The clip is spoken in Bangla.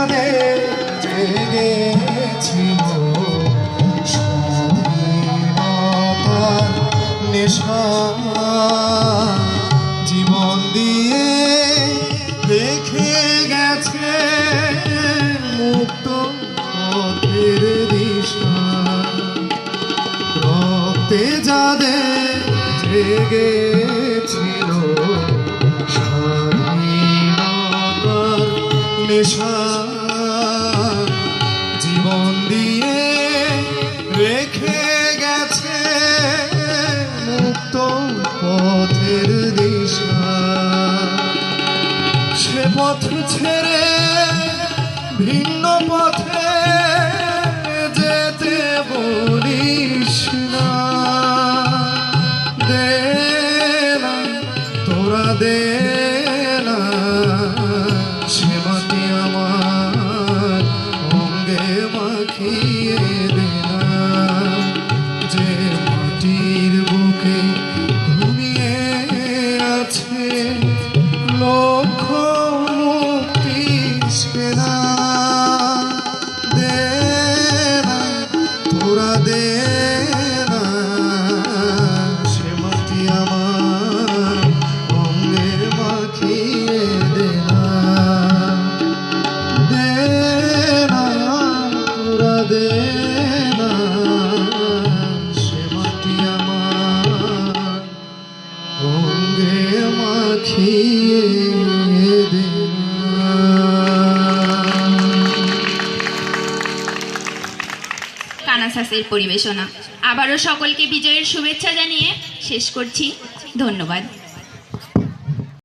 যাদে জেগেছিল স্বাধীনতার নেশা, জীবন দিয়ে দেখে গেছে মুক্ত পথের দিশা। রক্তে যাদের জেগেছিল স্বাধীনতার নেশা, জীবন দিয়ে রেখে গেছে মুক্ত পথের দিশা। সে পথ ছেড়ে ভিন্ন পথে যেতে বলিস না, দে না তোরা দে না সে মাটি আমার অঙ্গে মাখিয়ে দে না, যে মাটির বুকে ঘুমিয়ে আছে লক্ষ মুক্তি সেনা। দে না তোরা দে না সে মাটি আমার অঙ্গে মাখিয়ে দে না, দে না তোরা দে না সে মাটি আমার অঙ্গে মাখিয়ে দে না। কানাসাসের পরিবেশনা। আবারও সকলকে বিজয়ের শুভেচ্ছা জানিয়ে শেষ করছি। ধন্যবাদ।